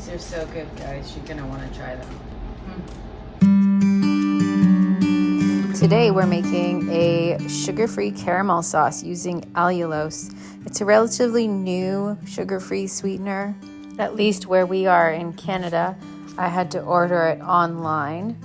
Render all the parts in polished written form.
These are so good, guys. You're gonna want to try them. Today we're making a sugar-free caramel sauce using allulose. It's a relatively new sugar-free sweetener, at least where we are in Canada. I had to order it online.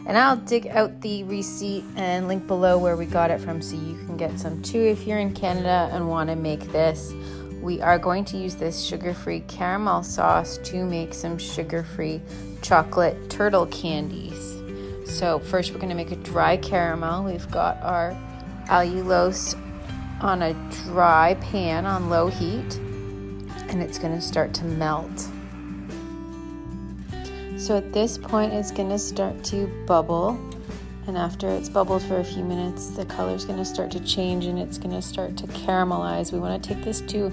And I'll dig out the receipt and link below where we got it from so you can get some too if you're in Canada and want to make this. We are going to use this sugar-free caramel sauce to make some sugar-free chocolate turtle candies. So first we're going to make a dry caramel. We've got our allulose on a dry pan on low heat, and it's going to start to melt. So at this point it's going to start to bubble, and after it's bubbled for a few minutes the color is going to start to change and it's going to start to caramelize. We want to take this to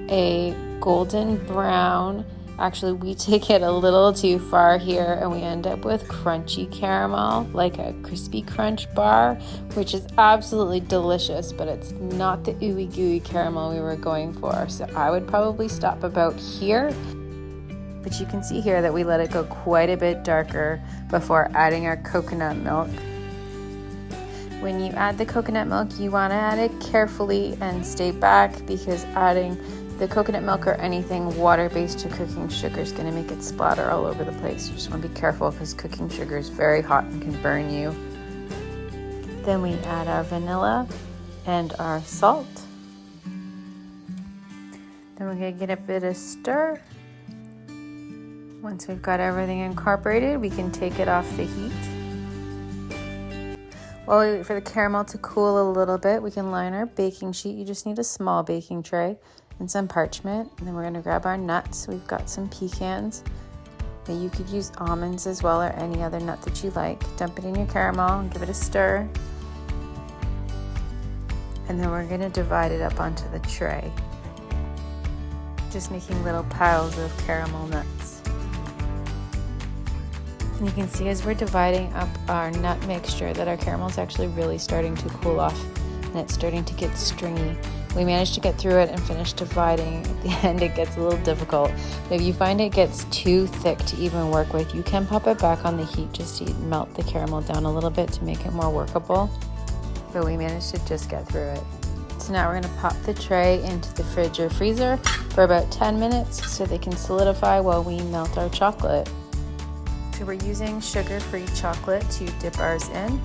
a golden brown. Actually, we take it a little too far here and we end up with crunchy caramel, like a crispy crunch bar, which is absolutely delicious, but it's not the ooey gooey caramel we were going for. So I would probably stop about here. But you can see here that we let it go quite a bit darker before adding our coconut milk. When you add the coconut milk, you want to add it carefully and stay back, because adding the coconut milk or anything water-based to cooking sugar is going to make it splatter all over the place. You just want to be careful because cooking sugar is very hot and can burn you. Then we add our vanilla and our salt. Then we're going to get a bit of stir. Once we've got everything incorporated, we can take it off the heat. While we wait for the caramel to cool a little bit, we can line our baking sheet. You just need a small baking tray and some parchment. And then we're going to grab our nuts. We've got some pecans. Now you could use almonds as well, or any other nut that you like. Dump it in your caramel and give it a stir. And then we're going to divide it up onto the tray, just making little piles of caramel nuts. And you can see as we're dividing up our nut mixture that our caramel is actually really starting to cool off and it's starting to get stringy. We managed to get through it and finish dividing. At the end it gets a little difficult. But if you find it gets too thick to even work with, you can pop it back on the heat just to melt the caramel down a little bit to make it more workable. But we managed to just get through it. So now we're going to pop the tray into the fridge or freezer for about 10 minutes so they can solidify while we melt our chocolate. So we're using sugar-free chocolate to dip ours in,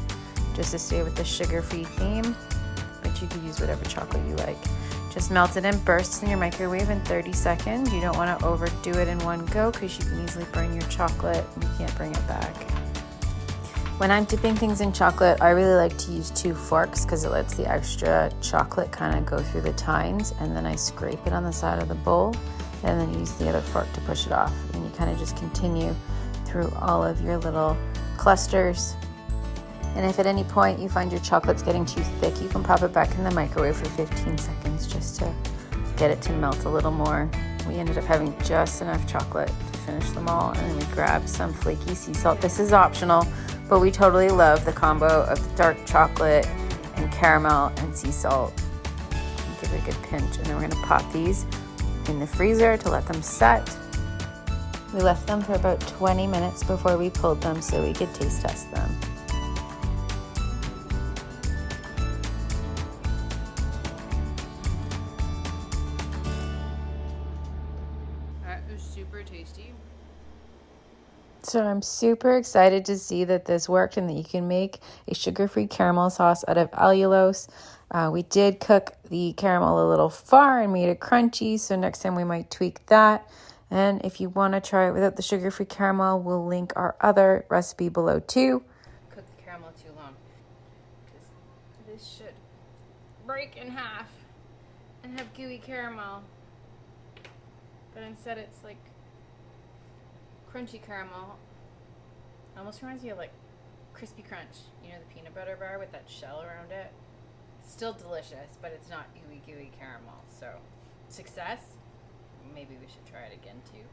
just to stay with the sugar-free theme, but you can use whatever chocolate you like. Just melt it in bursts in your microwave in 30 seconds. You don't want to overdo it in one go because you can easily burn your chocolate and you can't bring it back. When I'm dipping things in chocolate, I really like to use 2 forks because it lets the extra chocolate kind of go through the tines, and then I scrape it on the side of the bowl and then use the other fork to push it off. And you kind of just continue through all of your little clusters. And if at any point you find your chocolate's getting too thick, you can pop it back in the microwave for 15 seconds just to get it to melt a little more. We ended up having just enough chocolate to finish them all, and then we grabbed some flaky sea salt. This is optional, but we totally love the combo of the dark chocolate and caramel and sea salt. Give it a good pinch, and then we're going to pop these in the freezer to let them set. We left them for about 20 minutes before we pulled them so we could taste test them. That was super tasty. So I'm super excited to see that this worked and that you can make a sugar-free caramel sauce out of allulose. We did cook the caramel a little far and made it crunchy, so next time we might tweak that. And if you want to try it without the sugar-free caramel, we'll link our other recipe below too. Cook the caramel too long. This should break in half and have gooey caramel. But instead it's like crunchy caramel. Almost reminds me of like Crispy Crunch. You know, the peanut butter bar with that shell around it? It's still delicious, but it's not ooey gooey caramel. So, success. Maybe we should try it again too.